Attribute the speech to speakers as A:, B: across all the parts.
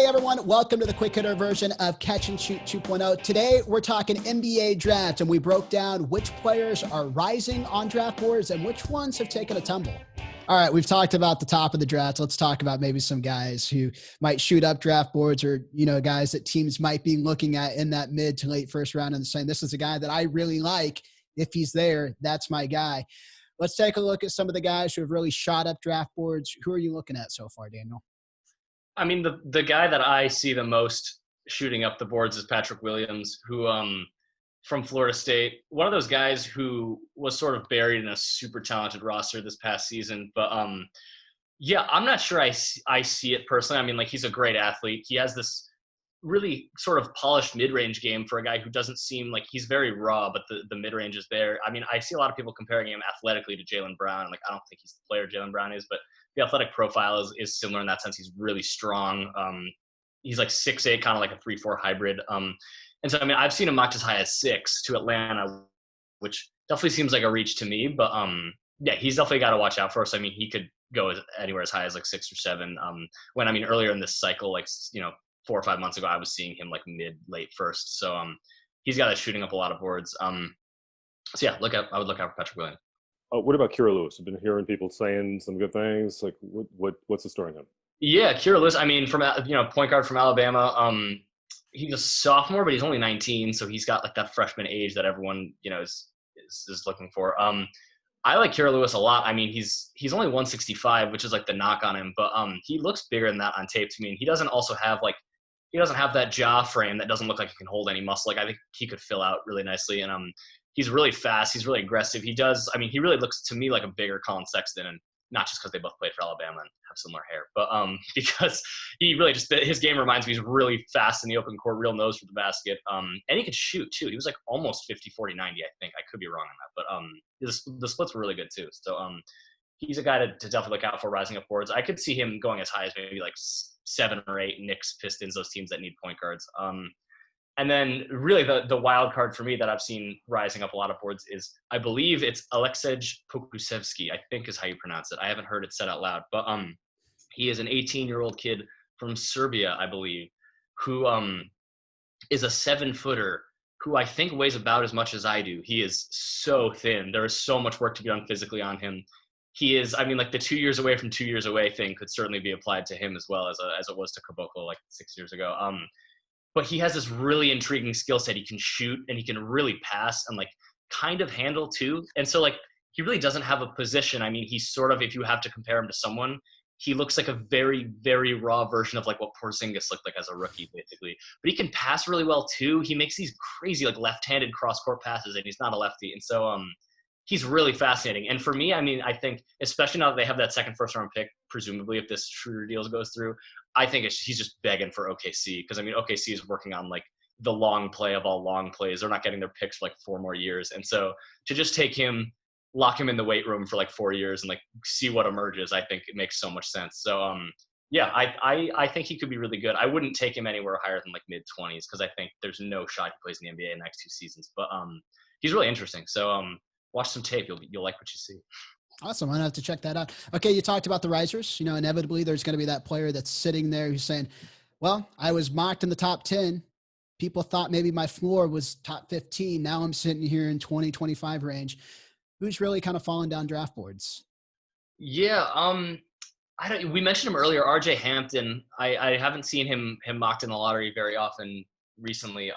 A: Hey everyone, welcome to the quick hitter version of Catch and Shoot 2.0. Today we're talking NBA draft, and we broke down which players are rising on draft boards and which ones have taken a tumble. All right, we've talked about the top of the draft. Let's talk about maybe some guys who might shoot up draft boards, or, guys that teams might be looking at in that mid to late first round and saying, this is a guy that I really like. If he's there, that's my guy. Let's take a look at some of the guys who have really shot up draft boards. Who are you looking at so far, Daniel?
B: I mean, the guy that I see the most shooting up the boards is Patrick Williams, who from Florida State, one of those guys who was sort of buried in a super talented roster this past season. But yeah, I'm not sure I see it personally. I mean, like, he's a great athlete. He has this really sort of polished mid-range game for a guy who doesn't seem like he's very raw, but the mid-range is there. I mean, I see a lot of people comparing him athletically to Jaylen Brown. Like, I don't think he's the player Jaylen Brown is, but the athletic profile is similar in that sense. He's really strong. He's like 6'8", kind of like a 3-4 hybrid. And so, I mean, I've seen him mocked as high as 6 to Atlanta, which definitely seems like a reach to me. But yeah, he's definitely got to watch out for us. I mean, he could go anywhere as high as like 6 or 7. When, I mean, earlier in this cycle, like, 4 or 5 months ago, I was seeing him like mid-late first. So he's got us shooting up a lot of boards. So yeah, I would look out for Patrick Williams.
C: What about Kira Lewis? I've been hearing people saying some good things. Like, what's the story on him?
B: Yeah, Kira Lewis. I mean, from point guard from Alabama. He's a sophomore, but he's only 19, so he's got like that freshman age that everyone is looking for. I like Kira Lewis a lot. I mean, he's only 165, which is like the knock on him, but he looks bigger than that on tape to me. And he doesn't have that jaw frame that doesn't look like he can hold any muscle. Like, I think he could fill out really nicely, and he's really fast. He's really aggressive. He really looks to me like a bigger Colin Sexton, and not just because they both played for Alabama and have similar hair, but because he really his game reminds me, he's really fast in the open court, real nose for the basket. And he could shoot too. He was like almost 50, 40, 90, I think. I could be wrong on that, but the splits were really good too. So he's a guy to definitely look out for rising up boards. I could see him going as high as maybe like 7 or 8, Knicks, Pistons, those teams that need point guards. And then really the wild card for me that I've seen rising up a lot of boards is, I believe it's Alexej Pukusevsky, I think is how you pronounce it. I haven't heard it said out loud, but he is an 18-year-old kid from Serbia, I believe, who is a 7-footer who I think weighs about as much as I do. He is so thin. There is so much work to be done physically on him. He is, I mean, like, the 2 years away from 2 years away thing could certainly be applied to him as well as it was to Caboclo like 6 years ago. But he has this really intriguing skill set. He can shoot and he can really pass and like kind of handle too. And so, like, he really doesn't have a position. I mean, he's sort of, if you have to compare him to someone, he looks like a very, very raw version of like what Porzingis looked like as a rookie, basically. But he can pass really well too. He makes these crazy like left-handed cross-court passes, and he's not a lefty. And so he's really fascinating. And for me, I mean, I think, especially now that they have that second first-round pick, presumably if this Schroeder deal goes through, I think he's just begging for OKC, because, I mean, OKC is working on like the long play of all long plays. They're not getting their picks for like 4 more years. And so to just take him, lock him in the weight room for like 4 years and like see what emerges, I think it makes so much sense. So yeah, I think he could be really good. I wouldn't take him anywhere higher than like mid-20s, because I think there's no shot he plays in the NBA in the next 2 seasons. But he's really interesting. So watch some tape. You'll like what you see.
A: Awesome. I'm going to have to check that out. Okay, you talked about the risers. Inevitably there's going to be that player that's sitting there who's saying, well, I was mocked in the top 10. People thought maybe my floor was top 15. Now I'm sitting here in 20, 25 range. Who's really kind of fallen down draft boards?
B: Yeah, we mentioned him earlier, RJ Hampton. I haven't seen him mocked in the lottery very often recently.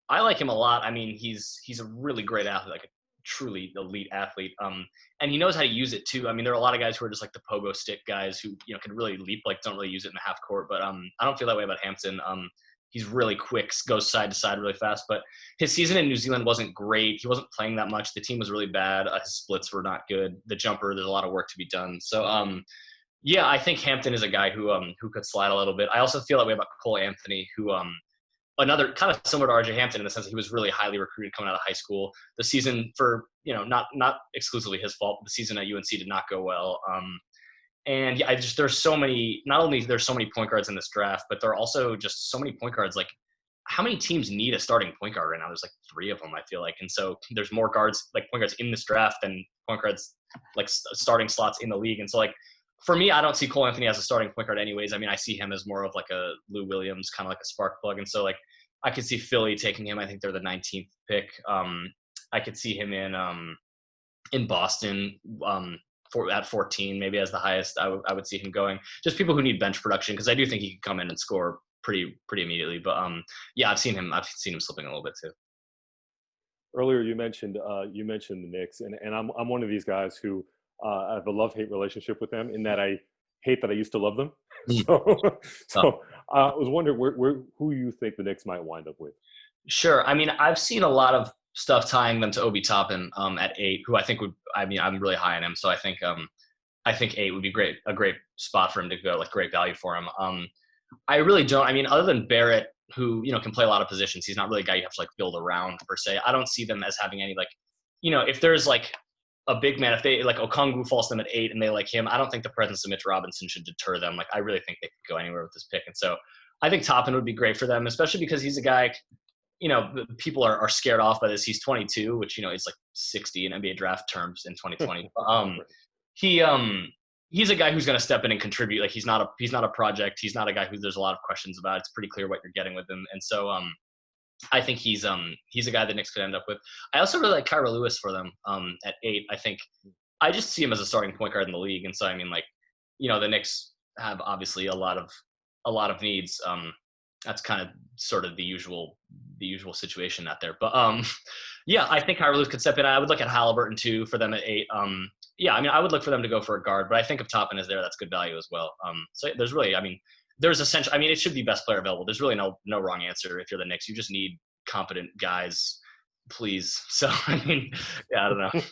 B: I like him a lot. I mean, he's a really great athlete, like a truly elite athlete. And he knows how to use it too. I mean, there are a lot of guys who are just like the pogo stick guys who, can really leap, like don't really use it in the half court. But I don't feel that way about Hampton. He's really quick, goes side to side really fast. But his season in New Zealand wasn't great. He wasn't playing that much. The team was really bad. His splits were not good. The jumper, there's a lot of work to be done. So yeah, I think Hampton is a guy who could slide a little bit. I also feel that way about Nicole Anthony, who another kind of similar to RJ Hampton in the sense that he was really highly recruited coming out of high school. The season, for not exclusively his fault, but the season at UNC did not go well. And yeah, there's so many, not only there's so many point guards in this draft, but there are also just so many point guards. Like, how many teams need a starting point guard right now? There's like 3 of them, I feel like. And so there's more guards, like point guards in this draft than point guards, like starting slots in the league. And so like, for me, I don't see Cole Anthony as a starting point guard anyways. I mean, I see him as more of like a Lou Williams, kind of like a spark plug. And so like I could see Philly taking him. I think they're the 19th pick. I could see him in Boston at 14, maybe as the highest. I would see him going. Just people who need bench production, because I do think he could come in and score pretty immediately. But yeah, I've seen him slipping a little bit too.
C: Earlier, you mentioned the Knicks, and I'm one of these guys who I have a love-hate relationship with them, in that I hate that I used to love them. So I was wondering who you think the Knicks might wind up with.
B: Sure. I mean, I've seen a lot of stuff tying them to Obi Toppin at 8, who I think I'm really high on him. So I think 8 would be a great spot for him to go, like great value for him. I really don't. I mean, other than Barrett, who, can play a lot of positions, he's not really a guy you have to like build around per se. I don't see them as having any like, if there's like a big man, if they like Okongwu falls to them at 8 and they like him, I don't think the presence of Mitch Robinson should deter them. Like, I really think they could go anywhere with this pick. And so I think Toppin would be great for them, especially because he's a guy, people are scared off by this. He's 22, which, is like 60 in NBA draft terms in 2020. He's a guy who's going to step in and contribute. Like, he's not a project. He's not a guy who there's a lot of questions about. It's pretty clear what you're getting with him. And so I think he's a guy the Knicks could end up with. I also really like Kyra Lewis for them at 8. I think I just see him as a starting point guard in the league. And so, I mean, like, the Knicks have obviously a lot of needs. That's kind of sort of the usual situation out there. But yeah, I think Kyra Lewis could step in. I would look at Halliburton too for them at 8. Yeah, I mean, I would look for them to go for a guard, but I think if Toppin is there, that's good value as well. So there's really, it should be best player available. There's really no wrong answer if you're the Knicks. You just need competent guys, please. So, I mean, yeah, I don't know.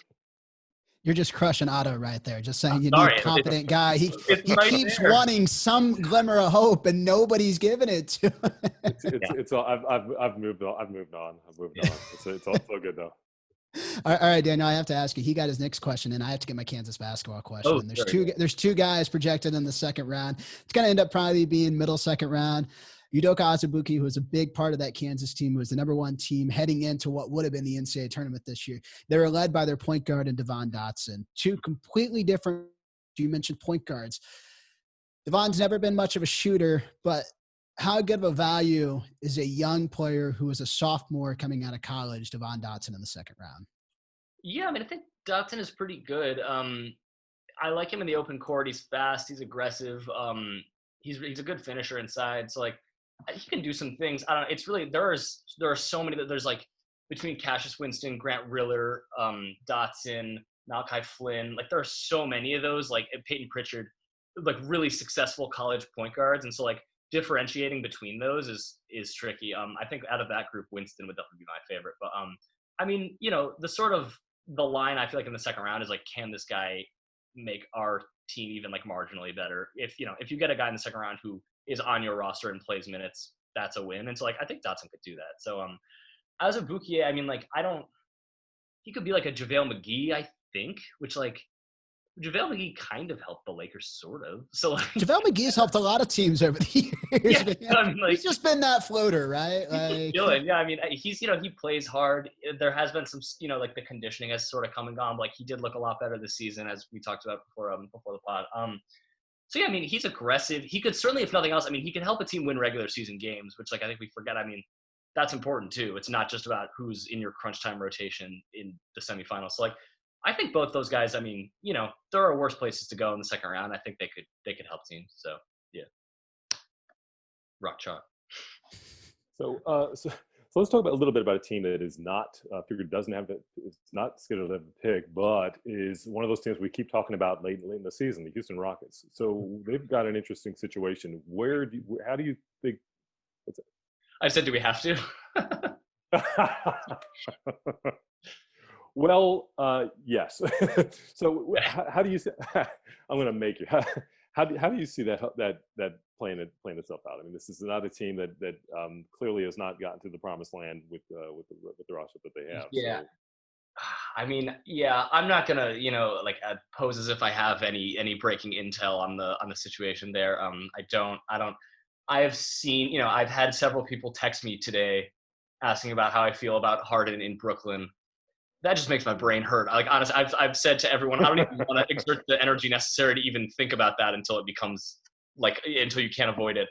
A: You're just crushing Otto right there. Just saying you need a competent guy. He
B: right
A: keeps
B: there.
A: wanting some glimmer of hope, and nobody's giving it to him.
C: It's all. I've moved on. It's all so good though.
A: All right, Daniel, I have to ask you. He got his next question, and I have to get my Kansas basketball question. There's two guys projected in the second round. It's going to end up probably being middle second round. Udoka Azubuike, who was a big part of that Kansas team, who was the number 1 team heading into what would have been the NCAA tournament this year. They were led by their point guard and Devon Dodson. 2 completely different, you mentioned point guards. Devon's never been much of a shooter, but how good of a value is a young player who is a sophomore coming out of college, Devon Dodson, in the second round?
B: Yeah, I mean, I think Dodson is pretty good. I like him in the open court. He's fast. He's aggressive. He's a good finisher inside. So like, he can do some things. I don't know. It's really, there are so many that there's like between Cassius Winston, Grant Riller, Dotson, Malachi Flynn. Like, there are so many of those, like Peyton Pritchard, like really successful college point guards. And so like differentiating between those is tricky. I think out of that group, Winston would definitely be my favorite. But I mean, the line I feel like in the second round is like, can this guy make our team even like marginally better? If you get a guy in the second round who is on your roster and plays minutes, that's a win. And so like, I think Dotson could do that. So Azubuike, I mean, like, he could be like a JaVale McGee, I think, which like JaVale McGee kind of helped the Lakers, sort of. So like,
A: JaVale McGee's helped a lot of teams over the years.
B: Yeah, I mean, like,
A: he's just been that floater, right?
B: Like, yeah, I mean, he's he plays hard. There has been some, like the conditioning has sort of come and gone. But like, he did look a lot better this season, as we talked about before the pod. So yeah, I mean, he's aggressive. He could certainly, if nothing else, I mean, he can help a team win regular season games, which like I think we forget. I mean, that's important too. It's not just about who's in your crunch time rotation in the semifinals. So like, I think both those guys, I mean, there are worse places to go in the second round. I think they could help teams. So yeah, rock chalk.
C: So let's talk about a little bit about a team that is not it's not scheduled to have a pick, but is one of those teams we keep talking about late in the season, the Houston Rockets. So they've got an interesting situation. How do you think?
B: I said, do we have to?
C: Well, yes. So how do you? I'm going to make you. How do you see that playing itself out? I mean, this is not a team that clearly has not gotten to the promised land with the roster that they have.
B: Yeah.
C: So.
B: I mean, yeah, I'm not gonna like pose as if I have any breaking intel on the situation there. I have seen, I've had several people text me today asking about how I feel about Harden in Brooklyn. that just makes my brain hurt. Like, honestly, I've said to everyone, I don't even want to exert the energy necessary to even think about that until it becomes until you can't avoid it.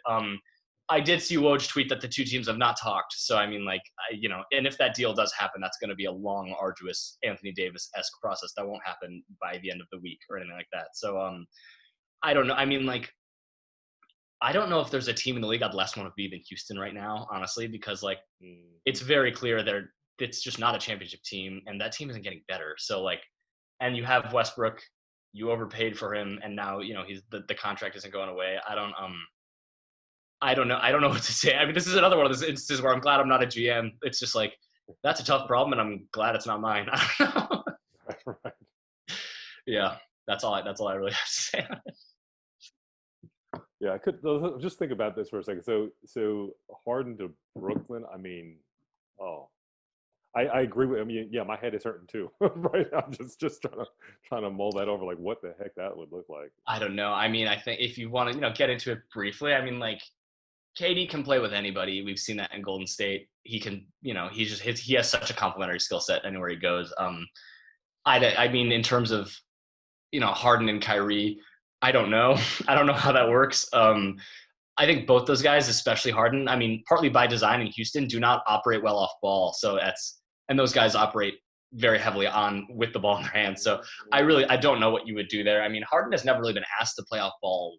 B: I did see Woj tweet that the two teams have not talked. So, I mean, and if that deal does happen, that's going to be a long, arduous Anthony Davis-esque process that won't happen by the end of the week or anything like that. So, I don't know. I mean, I don't know if there's a team in the league I'd less want to be than Houston right now, honestly, because it's very clear it's just not a championship team, and that team isn't getting better. So and you have Westbrook, you overpaid for him, and now he's the contract isn't going away. I don't know. I don't know what to say. I mean, this is another one of those instances where I'm glad I'm not a GM. It's just that's a tough problem, and I'm glad it's not mine. I don't know.
C: Right.
B: Yeah, that's all I really have to say.
C: Yeah, I could just think about this for a second. So Harden to Brooklyn. I mean, I agree with. I mean, yeah, my head is hurting too. Right, I'm just trying to mull that over. What the heck that would look like.
B: I don't know. I mean, I think if you want to, get into it briefly. I mean, KD can play with anybody. We've seen that in Golden State. He can, he has such a complementary skill set anywhere he goes. I mean, in terms of, Harden and Kyrie, I don't know. I don't know how that works. I think both those guys, especially Harden, I mean, partly by design in Houston, do not operate well off ball. So and those guys operate very heavily with the ball in their hands. So I don't know what you would do there. I mean, Harden has never really been asked to play off ball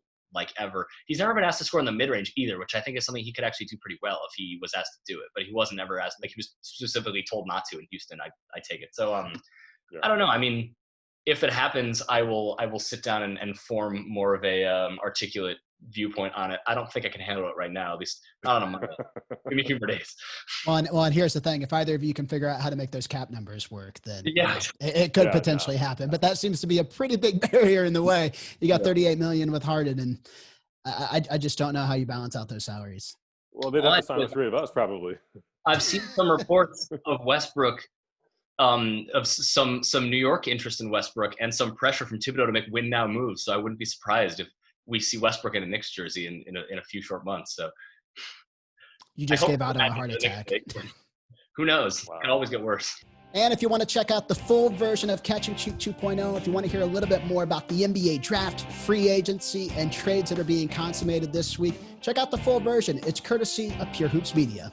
B: ever. He's never been asked to score in the mid-range either, which I think is something he could actually do pretty well if he was asked to do it, but he wasn't ever asked. He was specifically told not to in Houston. I take it. So yeah. I don't know. I mean, if it happens, I will sit down and form more of a articulate viewpoint on it. I don't think I can handle it right now, at least not on a Monday. Give me a few more days.
A: Well, and here's the thing. If either of you can figure out how to make those cap numbers work, then it could potentially happen. But that seems to be a pretty big barrier in the way. You got $38 million with Harden, and I just don't know how you balance out those salaries.
C: Well, they'd have to sign the three of us probably.
B: I've seen some reports of Westbrook, of some New York interest in Westbrook and some pressure from Thibodeau to make win now moves. So I wouldn't be surprised if we see Westbrook in a Knicks jersey in a few short months. So
A: you just gave out a heart attack.
B: Who knows?
C: Wow.
B: It can always get worse.
A: And if you want to check out the full version of Catch and Shoot 2.0, if you want to hear a little bit more about the NBA draft, free agency, and trades that are being consummated this week, check out the full version. It's courtesy of Pure Hoops Media.